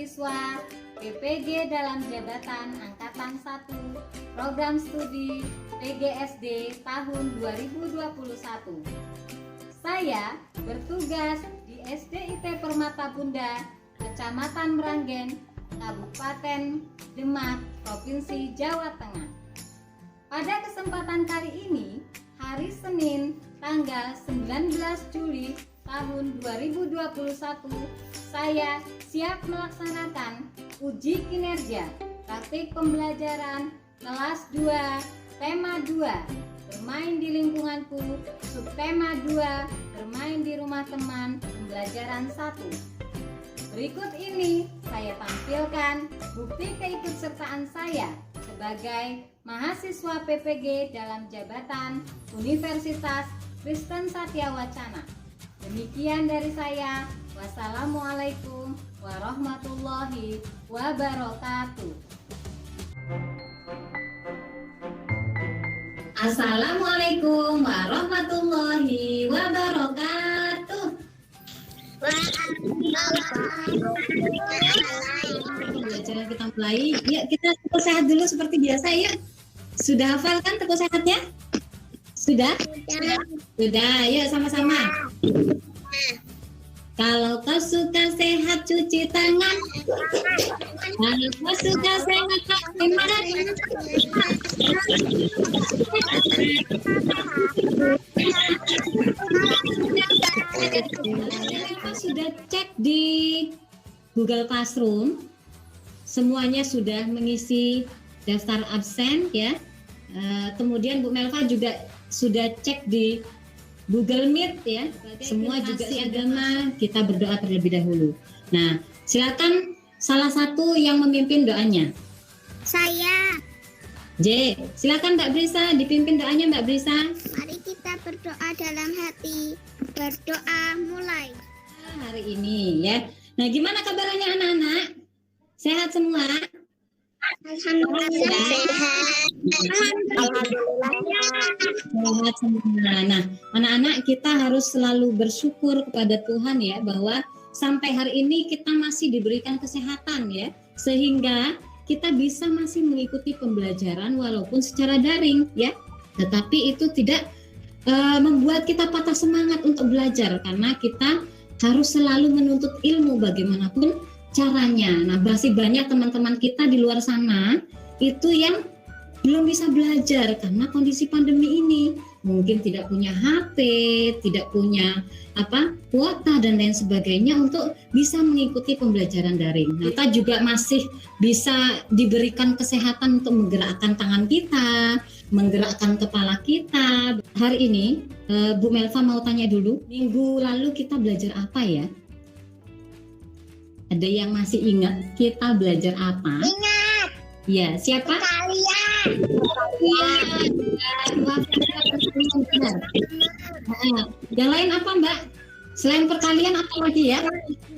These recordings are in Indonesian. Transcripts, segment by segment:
mahasiswa PPG dalam jabatan Angkatan 1 Program Studi PGSD tahun 2021. Saya bertugas di SDIT Permata Bunda, Kecamatan Meranggen, Kabupaten Demak, Provinsi Jawa Tengah. Pada kesempatan kali ini, hari Senin, tanggal 19 Juli tahun 2021, saya siap melaksanakan uji kinerja praktik pembelajaran kelas 2, tema 2, bermain di lingkunganku, subtema 2, bermain di rumah teman, pembelajaran 1. Berikut ini saya tampilkan bukti keikutsertaan saya sebagai mahasiswa PPG dalam jabatan Universitas Kristen Satya Wacana. Demikian dari saya. Wassalamualaikum warahmatullahi wabarakatuh. Assalamualaikum warahmatullahi wabarakatuh. Pelajaran kita mulai. Yuk kita tepuk sehat dulu seperti biasa ya. Sudah hafal kan tepuk sehatnya? Sudah? Sudah. Yuk sama-sama. Kalau kau suka sehat cuci tangan. Kalau kau suka sehat pakai mandi. Sudah cek di Google Classroom, semuanya sudah mengisi daftar absen ya. Kemudian Bu Melva juga sudah cek di Google Meet ya. Semua juga agama, kita berdoa terlebih dahulu. Nah, silakan salah satu yang memimpin doanya. Saya. J, silakan Mbak Brisa dipimpin doanya Mbak Brisa. Mari kita berdoa dalam hati. Berdoa mulai. Hari ini ya. Nah, gimana kabarnya anak-anak? Sehat semua? Alhamdulillah sehat. Sehat semua. Nah, anak-anak kita harus selalu bersyukur kepada Tuhan ya, bahwa sampai hari ini kita masih diberikan kesehatan ya, sehingga kita bisa masih mengikuti pembelajaran walaupun secara daring ya. Tetapi itu tidak membuat kita patah semangat untuk belajar, karena kita harus selalu menuntut ilmu bagaimanapun caranya. Nah, masih banyak teman-teman kita di luar sana itu yang belum bisa belajar karena kondisi pandemi ini. Mungkin tidak punya HP, tidak punya kuota dan lain sebagainya untuk bisa mengikuti pembelajaran daring. Nah, kita juga masih bisa diberikan kesehatan untuk menggerakkan tangan kita, menggerakkan kepala kita. Hari ini Bu Melva mau tanya dulu, minggu lalu kita belajar apa ya? Ada yang masih ingat kita belajar apa? Ingat. Ya, siapa? Kalian. Benar. Yang lain apa Mbak? Selain perkalian apa lagi ya?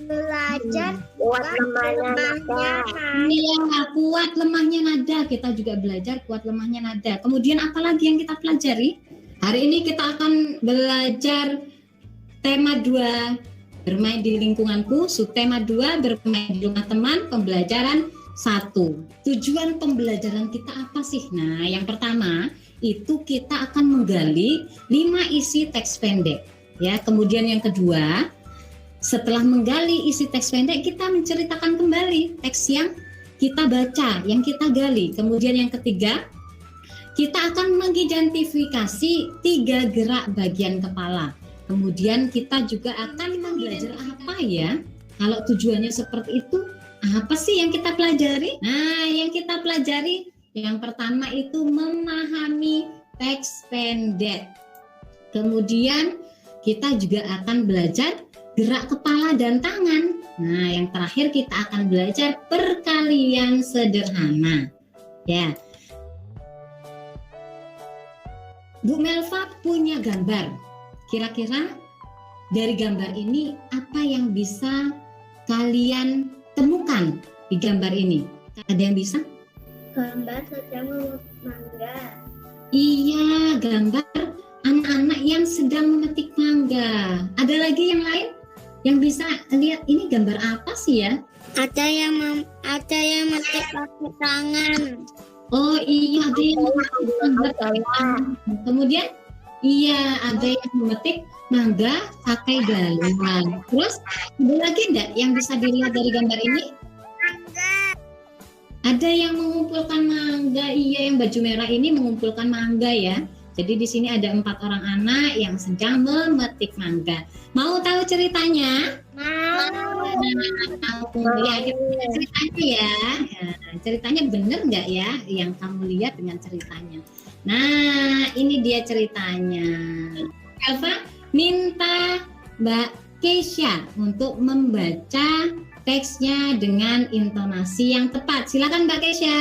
Belajar kuat lemahnya nada. Iya, kuat lemahnya nada. Kita juga belajar kuat lemahnya nada. Kemudian apa lagi yang kita pelajari? Hari ini kita akan belajar tema 2, bermain di lingkunganku. Subtema 2, bermain di rumah teman. Pembelajaran 1. Tujuan pembelajaran kita apa sih? Nah, yang pertama itu kita akan menggali 5 isi teks pendek. Ya, kemudian yang kedua, setelah menggali isi teks pendek, kita menceritakan kembali teks yang kita baca, yang kita gali. Kemudian yang ketiga, kita akan mengidentifikasi 3 gerak bagian kepala. Kemudian kita juga akan belajar apa ya? Kalau tujuannya seperti itu, apa sih yang kita pelajari? Nah, yang kita pelajari yang pertama itu memahami teks pendek. Kemudian kita juga akan belajar gerak kepala dan tangan. Nah, yang terakhir kita akan belajar perkalian sederhana. Ya. Bu Melva punya gambar. Kira-kira dari gambar ini apa yang bisa kalian temukan di gambar ini? Ada yang bisa? Gambar sedang memetik mangga. Iya, gambar anak-anak yang sedang memetik mangga. Ada lagi yang lain yang bisa lihat ini gambar apa sih ya? Ada yang metik pakai tangan. Oh iya, ada yang memetik tangan. Kemudian iya, ada yang memetik mangga pakai galon. Terus ada lagi enggak yang bisa dilihat dari gambar ini? Ada yang mengumpulkan mangga. Iya, yang baju merah ini mengumpulkan mangga ya. Jadi di sini ada 4 orang anak yang sedang memetik mangga. Mau tahu ceritanya? Mau. Ya, ceritanya ya. Ceritanya bener nggak ya yang kamu lihat dengan ceritanya? Nah, ini dia ceritanya. Elva minta Mbak Keisha untuk membaca teksnya dengan intonasi yang tepat. Silakan Mbak Keisha.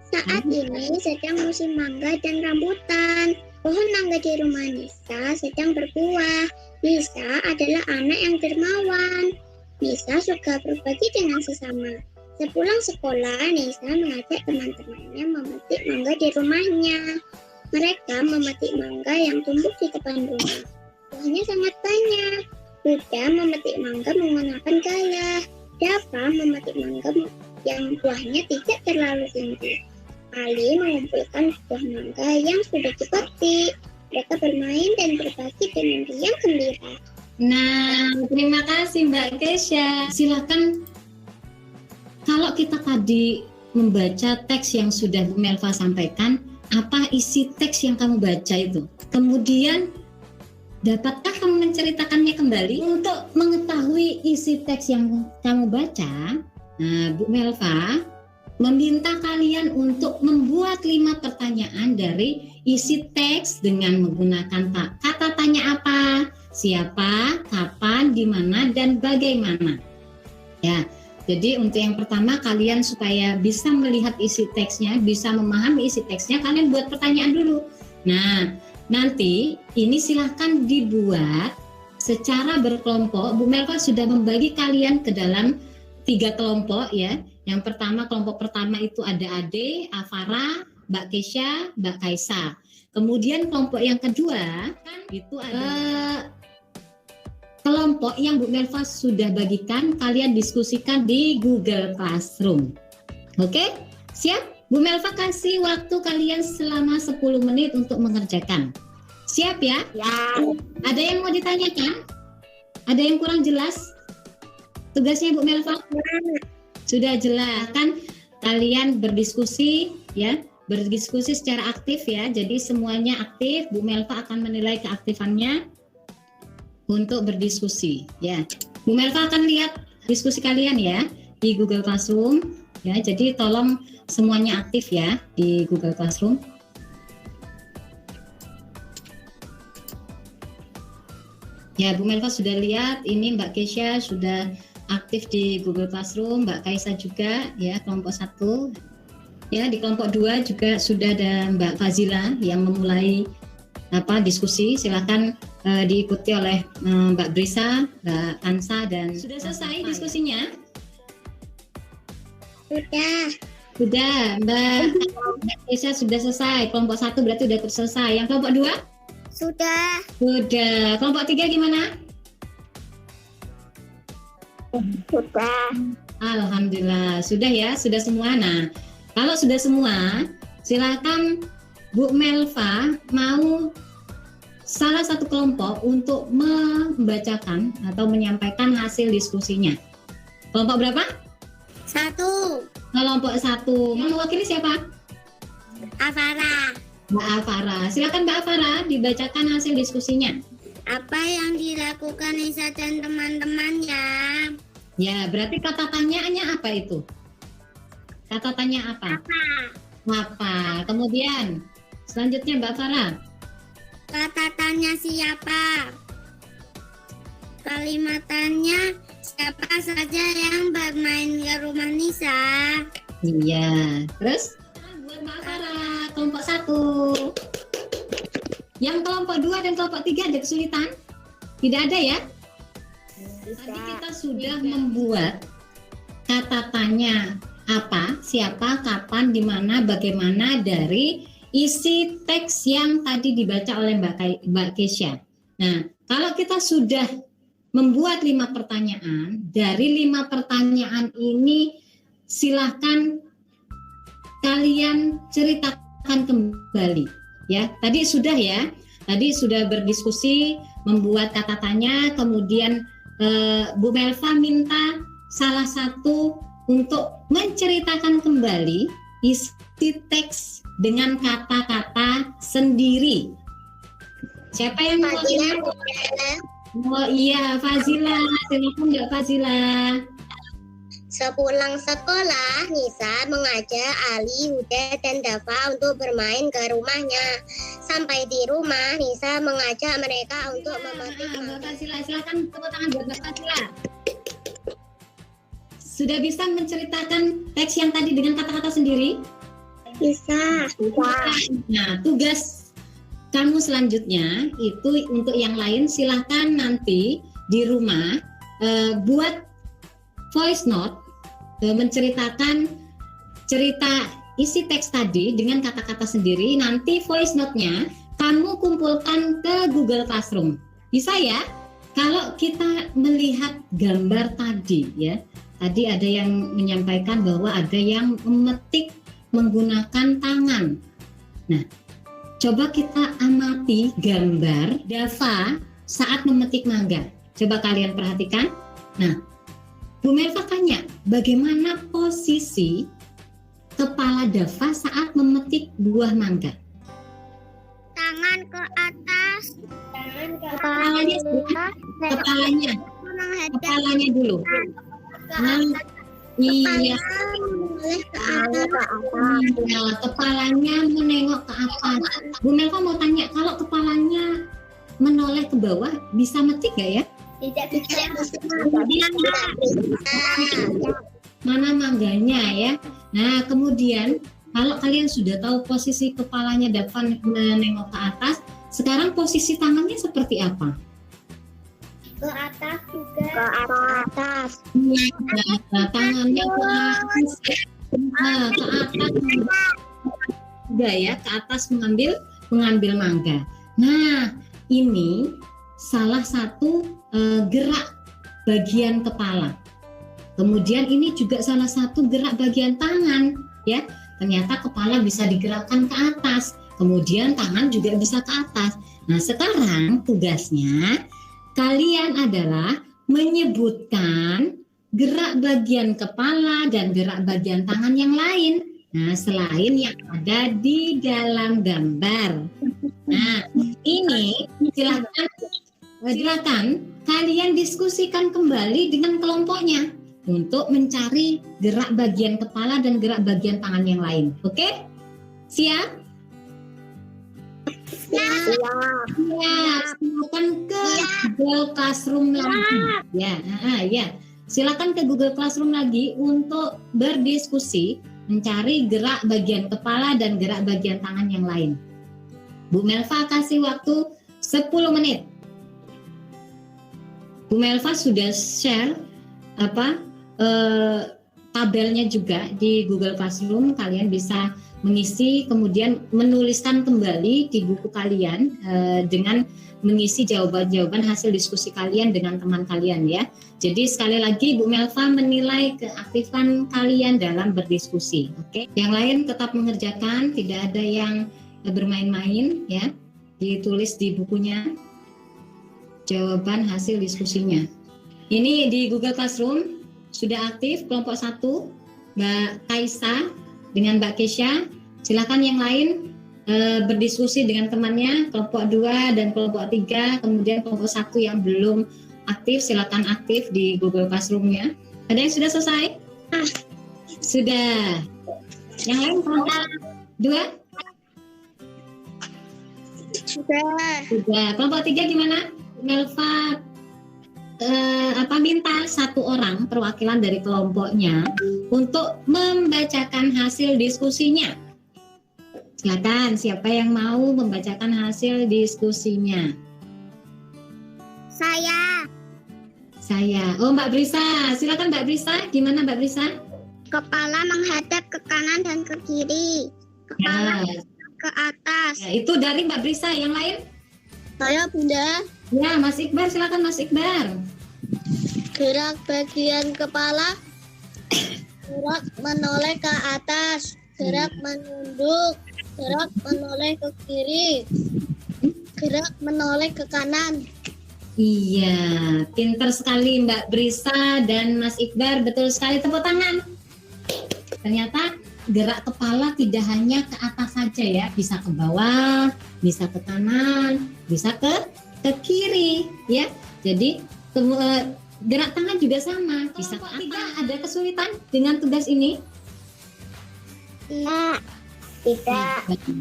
Saat ini sedang musim mangga dan rambutan. Pohon mangga di rumah Nisa sedang berbuah. Nisa adalah anak yang dermawan. Nisa suka berbagi dengan sesama. Sepulang sekolah, Nisa mengajak teman-temannya memetik mangga di rumahnya. Mereka memetik mangga yang tumbuh di depan rumah. Buahnya sangat banyak. Buddha memetik mangga menggunakan gaya. Dava memetik mangga yang buahnya tidak terlalu tinggi. Ali mengumpulkan buah mangga yang sudah dipetik. Mereka bermain dan berbagi dengan riang gembira. Nah, terima kasih Mbak Keisha. Silakan, kalau kita tadi membaca teks yang sudah Bu Melva sampaikan, apa isi teks yang kamu baca itu? Kemudian, dapatkah kamu menceritakannya kembali? Untuk mengetahui isi teks yang kamu baca, nah, Bu Melva meminta kalian untuk membuat 5 pertanyaan dari isi teks dengan menggunakan kata tanya apa, siapa, kapan, di mana, dan bagaimana. Ya, jadi untuk yang pertama kalian supaya bisa melihat isi teksnya, bisa memahami isi teksnya, kalian buat pertanyaan dulu. Nah, nanti ini silahkan dibuat secara berkelompok. Bu Melva sudah membagi kalian ke dalam 3 kelompok ya. Yang pertama, kelompok pertama itu ada Ade, Afara, Mbak Keisha, Mbak Kaisa. Kemudian kelompok yang kedua kan itu ada kelompok yang Bu Melva sudah bagikan, kalian diskusikan di Google Classroom. Oke? Siap? Bu Melva kasih waktu kalian selama 10 menit untuk mengerjakan. Siap ya? Ya. Ada yang mau ditanyakan? Ada yang kurang jelas? Tugasnya Bu Melva? Sudah jelas kan, kalian berdiskusi ya, berdiskusi secara aktif ya. Jadi semuanya aktif, Bu Melva akan menilai keaktifannya untuk berdiskusi ya. Bu Melva akan lihat diskusi kalian ya di Google Classroom ya. Jadi tolong semuanya aktif ya di Google Classroom. Ya, Bu Melva sudah lihat, ini Mbak Keisha sudah aktif di Google Classroom, Mbak Kaisa juga ya, kelompok 1 ya. Di kelompok 2 juga sudah ada Mbak Fazila yang memulai diskusi. Silakan diikuti oleh Mbak Brisa, Mbak Ansa, dan sudah selesai diskusinya? Sudah Mbak Kaisa sudah selesai. Kelompok 1 berarti sudah selesai. Yang kelompok 2? Sudah. Kelompok 3 gimana? Sudah. Alhamdulillah, sudah ya, sudah semua. Nah, kalau sudah semua, silakan Bu Melva mau salah satu kelompok untuk membacakan atau menyampaikan hasil diskusinya. Kelompok berapa? 1. Kelompok 1. Yang mewakili siapa? Afara. Mbak Afara. Silakan Mbak Afara dibacakan hasil diskusinya. Apa yang dilakukan Nisa dan teman-temannya? Ya, berarti kata tanyaannya apa itu? Kata tanya apa? Apa? Kemudian selanjutnya Mbak Farah. Kata tanya siapa? Kalimatannya siapa saja yang bermain ke rumah Nisa? Iya. Terus buat Mbak Farah kelompok 1. Yang kelompok 2 dan kelompok 3 ada kesulitan? Tidak ada ya? Tadi kita sudah membuat kata tanya apa, siapa, kapan, di mana, bagaimana dari isi teks yang tadi dibaca oleh Mbak Keisha. Nah, kalau kita sudah membuat 5 pertanyaan. Dari 5 pertanyaan ini silahkan kalian ceritakan kembali. Ya, tadi sudah ya. Tadi sudah berdiskusi, membuat kata tanya, kemudian Bu Melva minta salah satu untuk menceritakan kembali isi teks dengan kata-kata sendiri. Siapa yang mau? Oh iya, Fazila. Silakan Mbak Fazila. Sepulang sekolah, Nisa mengajak Ali, Huda, dan Dava untuk bermain ke rumahnya. Sampai di rumah, Nisa mengajak mereka untuk memetik Mbak Fazila, silakan tepuk tangan buat Mbak Fazila. Sudah bisa menceritakan teks yang tadi dengan kata-kata sendiri? Bisa. Nah, tugas kamu selanjutnya itu untuk yang lain silahkan nanti di rumah buat voice note menceritakan cerita isi teks tadi dengan kata-kata sendiri. Nanti voice note-nya kamu kumpulkan ke Google Classroom. Bisa ya? Kalau kita melihat gambar tadi ya, tadi ada yang menyampaikan bahwa ada yang memetik menggunakan tangan. Nah, coba kita amati gambar Dava saat memetik mangga. Coba kalian perhatikan. Nah, Bu Melva tanya, bagaimana posisi kepala Dava saat memetik buah mangga? Tangan ke atas. Kepalanya dulu. Nah, iya. Kepalanya menengok ke atas. Bu Melva mau tanya, kalau kepalanya menoleh ke bawah, bisa metik gak ya? Tidak bisa. Mana mangganya ya? Nah, kemudian kalau kalian sudah tahu posisi kepalanya Dava menengok ke atas, sekarang posisi tangannya seperti apa? Ke atas juga. Ke atas. Nah, tangannya ke atas. Nah, ke atas. Udah ya, ke atas mengambil mangga. Nah, ini salah satu gerak bagian kepala. Kemudian ini juga salah satu gerak bagian tangan, ya. Ternyata kepala bisa digerakkan ke atas, kemudian tangan juga bisa ke atas. Nah, sekarang tugasnya kalian adalah menyebutkan gerak bagian kepala dan gerak bagian tangan yang lain. Nah, selain yang ada di dalam gambar. Nah, ini silakan kalian diskusikan kembali dengan kelompoknya untuk mencari gerak bagian kepala dan gerak bagian tangan yang lain. Oke? Siap? Siap. Silakan ke Google Classroom lagi. Ya. Silakan ke Google Classroom lagi untuk berdiskusi mencari gerak bagian kepala dan gerak bagian tangan yang lain. Bu Melva kasih waktu 10 menit. Bu Melva sudah share tabelnya juga di Google Classroom. Kalian bisa mengisi kemudian menuliskan kembali di buku kalian dengan mengisi jawaban-jawaban hasil diskusi kalian dengan teman kalian ya. Jadi sekali lagi Bu Melva menilai keaktifan kalian dalam berdiskusi. Oke. Yang lain tetap mengerjakan, tidak ada yang bermain-main ya. Ditulis di bukunya jawaban hasil diskusinya. Ini di Google Classroom sudah aktif kelompok 1 Mbak Kaisa dengan Mbak Kesha. Silakan yang lain berdiskusi dengan temannya, kelompok 2 dan kelompok 3, kemudian kelompok 1 yang belum aktif silakan aktif di Google Classroom-nya. Ada yang sudah selesai? Sudah. Yang lain kelompok 2? Sudah. Kelompok 3 gimana? Melva minta satu orang perwakilan dari kelompoknya untuk membacakan hasil diskusinya. Silakan, siapa yang mau membacakan hasil diskusinya? Saya. Oh, Mbak Brisa. Silakan Mbak Brisa. Gimana Mbak Brisa? Kepala menghadap ke kanan dan ke kiri. Kepala ke atas. Ya, itu dari Mbak Brisa. Yang lain? Saya, Bunda. Ya, Mas Iqbar. Silakan Mas Iqbar. Gerak bagian kepala, gerak menoleh ke atas, gerak menunduk, gerak menoleh ke kiri, gerak menoleh ke kanan. Iya, pinter sekali Mbak Brisa dan Mas Iqbar, betul sekali, tepuk tangan. Ternyata gerak kepala tidak hanya ke atas saja ya, bisa ke bawah, bisa ke kanan, bisa ke kiri ya. Jadi gerak tangan juga sama. Bisa ke atas. Tidak ada kesulitan dengan tugas ini? Tidak.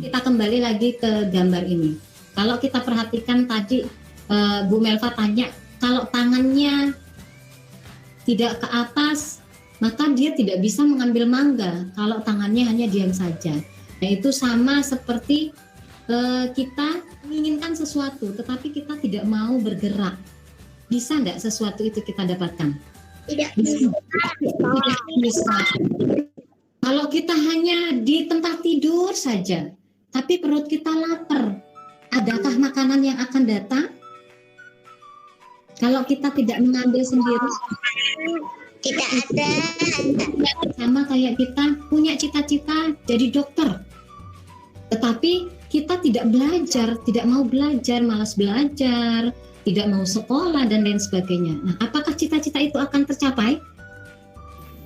Kita kembali lagi ke gambar ini. Kalau kita perhatikan tadi Bu Melva tanya, kalau tangannya tidak ke atas, maka dia tidak bisa mengambil mangga kalau tangannya hanya diam saja. Nah, itu sama seperti kita menginginkan sesuatu, tetapi kita tidak mau bergerak. Bisa enggak sesuatu itu kita dapatkan? Tidak bisa. Tidak bisa. Kalau kita hanya di tempat tidur saja, tapi perut kita lapar, adakah makanan yang akan datang? Kalau kita tidak mengambil sendiri, Tidak ada. sama kayak kita punya cita-cita jadi dokter, tetapi kita tidak belajar, tidak mau belajar, malas belajar, tidak mau sekolah dan lain sebagainya. Nah, apakah cita-cita itu akan tercapai?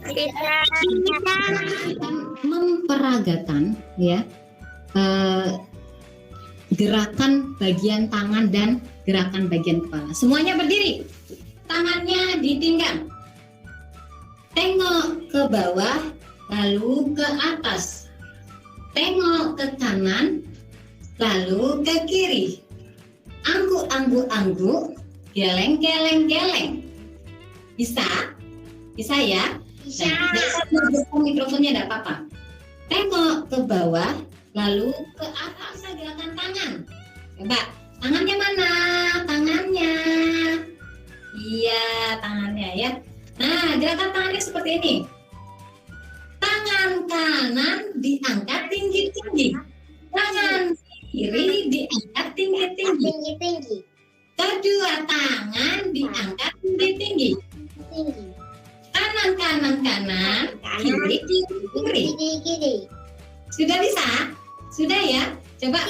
Tidak. Kita memperagakan ya gerakan bagian tangan dan gerakan bagian kepala. Semuanya berdiri, tangannya ditinggal, tengok ke bawah, lalu ke atas, tengok ke kanan, lalu ke kiri, angguk, geleng. Bisa? Bisa ya? Bisa. Nah, mikrofonnya enggak apa-apa. Tengok ke bawah, lalu ke atas, gerakan tangan. Coba, tangannya mana? Tangannya. Iya, tangannya ya. Nah, gerakan tangannya seperti ini. Tangan kanan diangkat tinggi-tinggi. Tangan kiri diangkat tinggi-tinggi. Tinggi. Kedua tangan diangkat tinggi-tinggi. Tinggi. Kanan, kiri. Sudah bisa? Sudah ya? Coba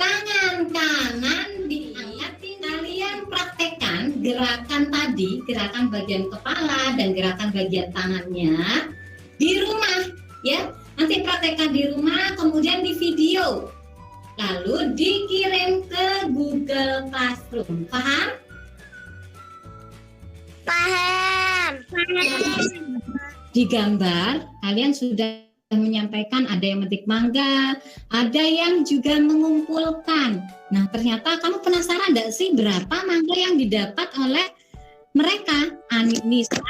tangan kanan diangkat. Kalian praktekkan gerakan tadi, gerakan bagian kepala dan gerakan bagian tangannya di rumah ya. Nanti praktekkan di rumah, kemudian di video, lalu dikirim ke Google Classroom. Paham? Paham. Di gambar kalian sudah menyampaikan ada yang metik mangga, ada yang juga mengumpulkan. Nah, ternyata kamu penasaran enggak sih berapa mangga yang didapat oleh mereka? Nisa,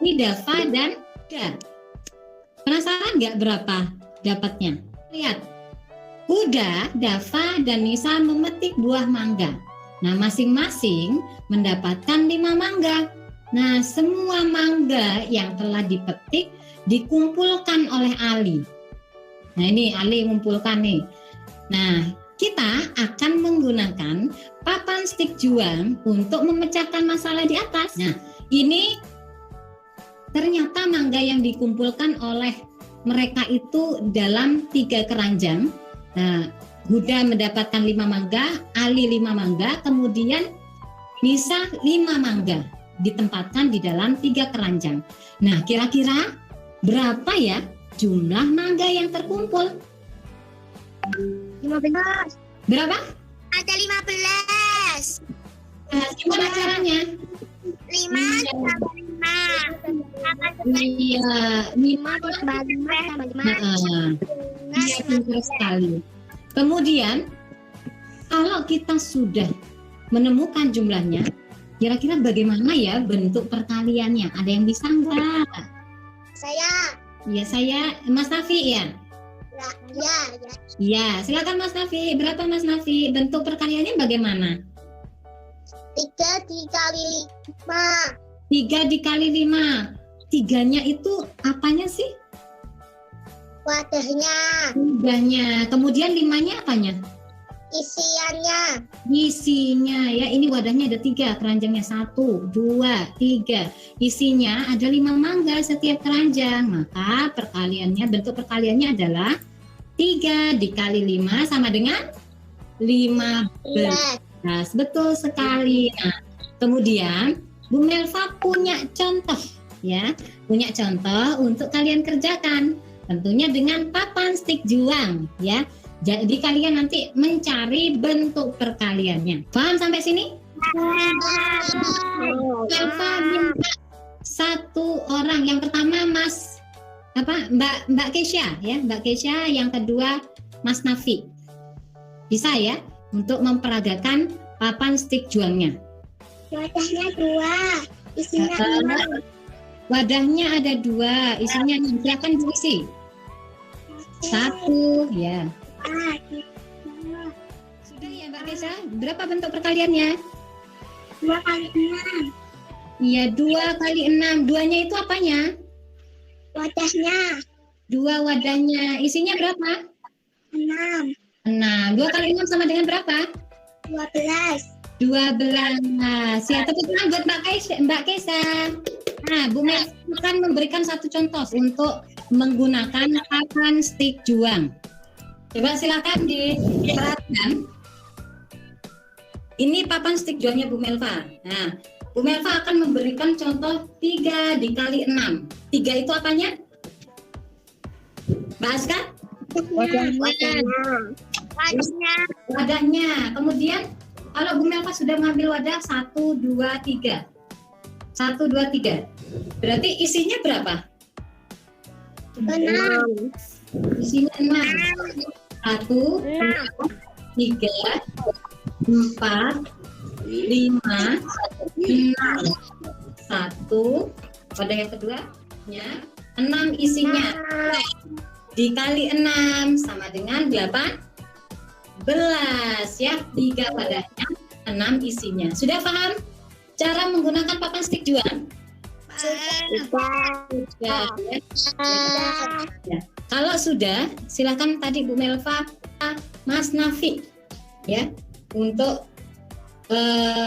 Dafa, dan Huda. Penasaran enggak berapa dapatnya? Lihat. Huda, Dafa, dan Nisa memetik buah mangga. Nah, masing-masing mendapatkan 5 mangga. Nah, semua mangga yang telah dipetik dikumpulkan oleh Ali. Nah, ini Ali mengumpulkan nih. Nah, kita akan menggunakan papan stik juang untuk memecahkan masalah di atas. Nah, ini ternyata mangga yang dikumpulkan oleh mereka itu dalam 3 keranjang. Nah, Huda mendapatkan 5 mangga, Ali 5 mangga, kemudian Nisa 5 mangga ditempatkan di dalam 3 keranjang. Nah, kira-kira berapa ya jumlah mangga yang terkumpul? 15. Berapa? Ada 15. Gimana caranya? 5 tambah 5. Iya, 5 tambah 5 tambah 5. Iya, pintar sekali. Kemudian, kalau kita sudah menemukan jumlahnya, kira-kira bagaimana ya bentuk perkaliannya? Ada yang bisa enggak? Saya. Ya, saya Mas Nafi ya. Ya. Ya, silakan Mas Nafi. Berapa Mas Nafi? Bentuk perkaliannya bagaimana? 3 dikali 5. 3 dikali 5. 3-nya itu apanya sih? Wadahnya. Wadahnya. Kemudian 5-nya apanya? Isiannya. Isinya ya, ini wadahnya ada 3, keranjangnya 1, 2, 3. Isinya ada 5 mangga setiap keranjang. Maka bentuk perkaliannya adalah 3 dikali 5 sama dengan 15. Betul sekali. Nah, kemudian Bu Melva punya contoh ya, punya contoh untuk kalian kerjakan. Tentunya dengan papan stik juang ya. Jadi kalian nanti mencari bentuk perkaliannya. Paham sampai sini? Melva minta 1 orang. Yang pertama Mbak Kesha ya, Mbak Kesha. Yang kedua Mas Nafi. Bisa ya untuk memperagakan papan stik juangnya. Wadahnya 2, isinya 5. Wadahnya ada 2, isinya silakan diisi. 1 ya. Sudah ya Mbak Kesha, berapa bentuk perkaliannya? 2 kali 6. Iya, 2 kali 6. 2-nya itu apanya? Wadahnya. 2 wadahnya. Isinya berapa? 6. 6. 2 kali 6 sama dengan berapa? 12. 12. Ya, tepuk tangan buat Mbak Kesha. Nah, Bu Mel akan memberikan 1 contoh untuk menggunakan papan stik juang. Coba silakan diperhatikan. Ini papan stik juangnya Bu Melva. Nah, Bu Melva akan memberikan contoh 3 dikali 6. 3 itu apanya? Mbak Aska? Wadahnya. Kemudian kalau Bu Melva sudah mengambil wadah 1, 2, 3. 1, 2, 3. Berarti isinya berapa? 6. Isinya 6. 1, 2, 3, 4, 5, 6. 1. Pada yang kedua ya, 6 isinya. Dikali 6 sama dengan 18 ya. 3 wadahnya, 6 isinya. Sudah paham cara menggunakan papan stik juang? Sudah ya. Ya. Kalau sudah, silakan tadi Bu Melva, Mas Nafi ya untuk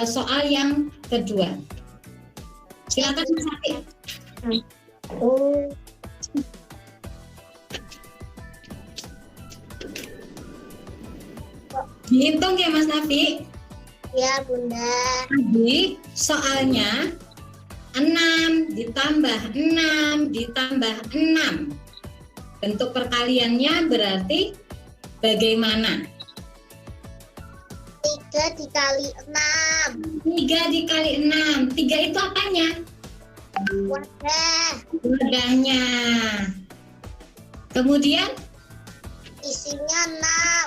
soal yang kedua. Silakan Mas Nafi. Dihitung ya Mas Nafi. Ya Bunda. Jadi soalnya 6 ditambah 6 ditambah 6. Bentuk perkaliannya berarti bagaimana? 3 dikali 6. 3 dikali 6. 3 itu apanya? Wadah. Wadahnya. Kemudian Isinya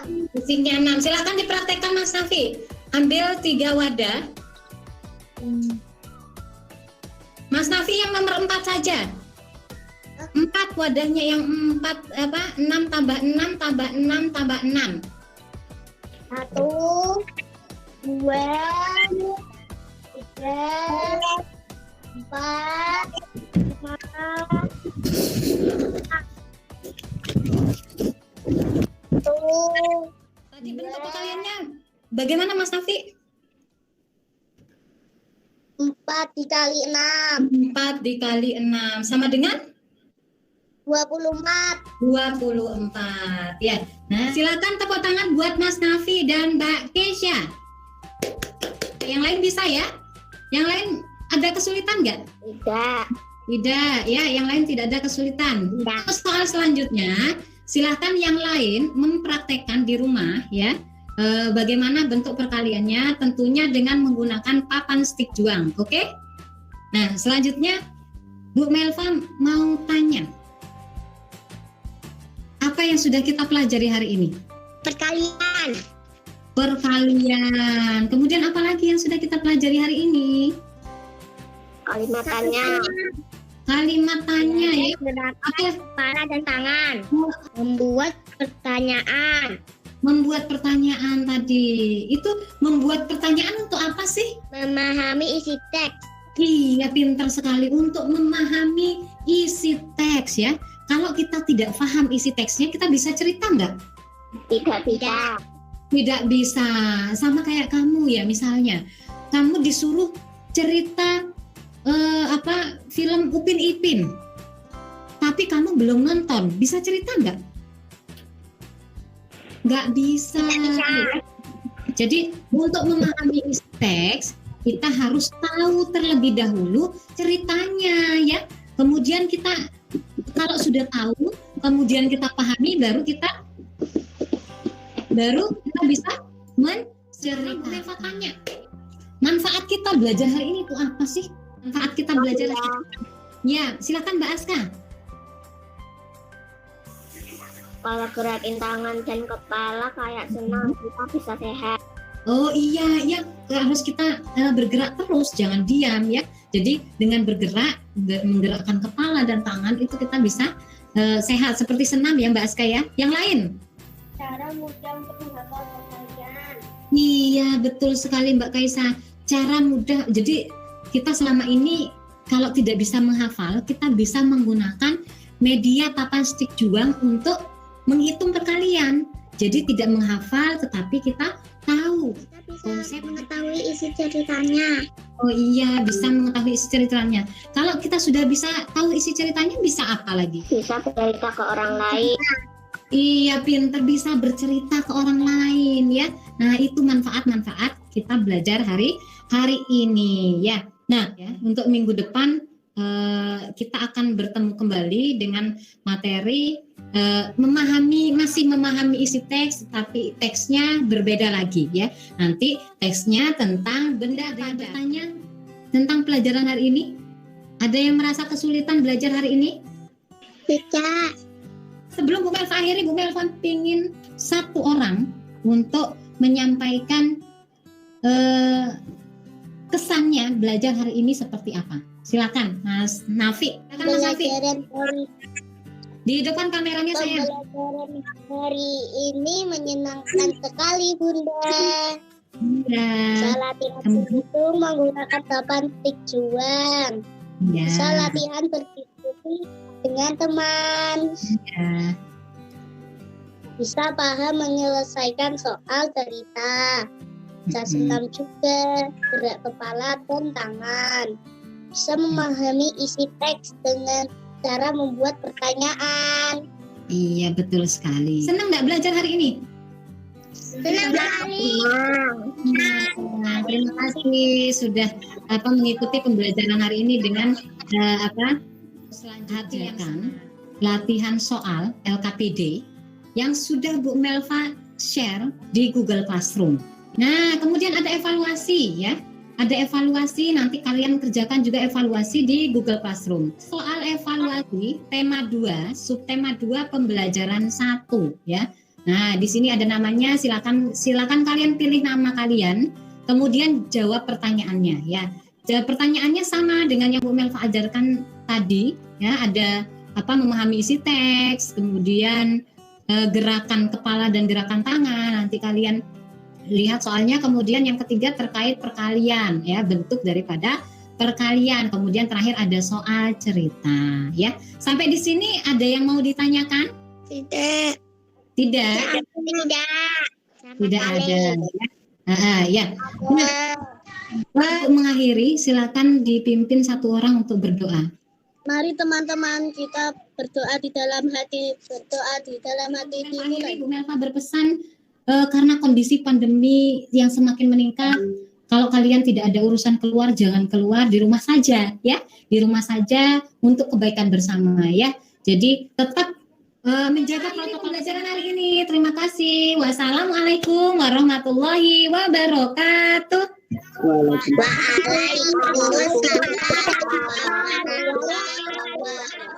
6. isinya 6. Silakan dipraktekkan Mas Nafi. Ambil 3 wadah. Mas Nafi yang nomor 4 saja. 4 wadahnya yang 6 tambah 6 tambah 6 tambah 6. 1, 2, 3, 4, 5, 1. Tadi bentuk perkaliannya bagaimana Mas Nafi? 4 dikali 6. 4 dikali 6 sama dengan 24. 24 ya. Nah, silakan tepuk tangan buat Mas Nafi dan Mbak Kesha. Yang lain bisa ya? Yang lain ada kesulitan nggak? Tidak. Tidak ya, yang lain tidak ada kesulitan. Soal selanjutnya, silakan yang lain mempraktekkan di rumah ya. Bagaimana bentuk perkaliannya, tentunya dengan menggunakan papan stik juang, oke? Nah, selanjutnya Bu Melva mau tanya, apa yang sudah kita pelajari hari ini? Perkalian. Perkalian. Kemudian apa lagi yang sudah kita pelajari hari ini? Kalimatannya. Kalimatannya ya. Gerakan kepala dan tangan. Membuat pertanyaan. Membuat pertanyaan tadi. Itu membuat pertanyaan untuk apa sih? Memahami isi teks. Iya, pintar sekali untuk memahami isi teks ya. Kalau kita tidak paham isi teksnya, kita bisa cerita nggak? Tidak. Tidak bisa. Sama kayak kamu ya, misalnya kamu disuruh cerita film Upin Ipin, tapi kamu belum nonton, bisa cerita nggak? Nggak bisa. Jadi untuk memahami isi teks, kita harus tahu terlebih dahulu ceritanya ya. Kemudian kita kalau sudah tahu, kemudian kita pahami, baru kita bisa menceritakannya. Manfaat kita belajar hari ini itu apa sih? Manfaat kita belajar hari ini. Ya, silakan Mbak Aska. Kalau gerakin tangan dan kepala kayak senang, kita bisa sehat. Oh iya, ya harus kita bergerak terus, jangan diam ya. Jadi dengan bergerak, menggerakkan kepala dan tangan itu kita bisa sehat seperti senam ya Mbak Aska ya. Yang lain? Cara mudah untuk menghafal bacaan. Iya, betul sekali Mbak Kaisa. Cara mudah. Jadi kita selama ini kalau tidak bisa menghafal, kita bisa menggunakan media papan stik juang untuk menghitung perkalian. Jadi tidak menghafal, tetapi kita tahu. Kita bisa mengetahui isi ceritanya. Oh iya, bisa mengetahui isi ceritanya. Kalau kita sudah bisa tahu isi ceritanya, bisa apa lagi? Bisa bercerita ke orang lain. Iya, pinter, bisa bercerita ke orang lain ya. Nah, itu manfaat-manfaat kita belajar hari ini ya. Nah, ya, untuk minggu depan kita akan bertemu kembali dengan materi masih memahami isi teks, tapi teksnya berbeda lagi ya. Nanti teksnya tentang benda. Ada yang bertanya tentang pelajaran hari ini? Ada yang merasa kesulitan belajar hari ini? Tidak. Sebelum Bu Melva akhiri, Bu Melva pingin satu orang untuk menyampaikan kesannya belajar hari ini seperti apa. Silakan Mas Nafi. Silakan Mas Nafi. Di depan kameranya saya. Pembelajaran hari ini menyenangkan sekali Bunda. Ya. Saya latihan itu menggunakan papan stik juang. Ya. Saya latihan berdiskusi dengan teman. Ya. Bisa paham menyelesaikan soal cerita. Bisa senam juga, gerak kepala dan tangan. Bisa memahami isi teks dengan cara membuat pertanyaan. Iya, betul sekali. Senang nggak belajar hari ini? Senang sekali. Nah, terima kasih sudah mengikuti pembelajaran hari ini dengan selanjutnya latihan soal LKPD yang sudah Bu Melva share di Google Classroom. Nah, kemudian ada evaluasi ya. Ada evaluasi, nanti kalian kerjakan juga evaluasi di Google Classroom. Soal evaluasi tema 2, subtema 2 pembelajaran 1 ya. Nah, di sini ada namanya, silakan kalian pilih nama kalian, kemudian jawab pertanyaannya ya. Pertanyaannya sama dengan yang Bu Melva ajarkan tadi ya, ada memahami isi teks, kemudian gerakan kepala dan gerakan tangan. Nanti kalian lihat soalnya, kemudian yang ketiga terkait perkalian ya, bentuk daripada perkalian. Kemudian terakhir ada soal cerita ya. Sampai di sini ada yang mau ditanyakan? Tidak. Tidak. Tidak ada. Ya. Nah, untuk mengakhiri, silakan dipimpin satu orang untuk berdoa. Mari teman-teman kita berdoa di dalam hati, dimulai. Bu Melva berpesan, karena kondisi pandemi yang semakin meningkat, kalau kalian tidak ada urusan keluar, jangan keluar, di rumah saja ya, di rumah saja untuk kebaikan bersama ya. Jadi tetap menjaga protokol pembelajaran hari ini. Terima kasih. Wassalamualaikum warahmatullahi wabarakatuh. Waalaikumsalam warahmatullahi wabarakatuh.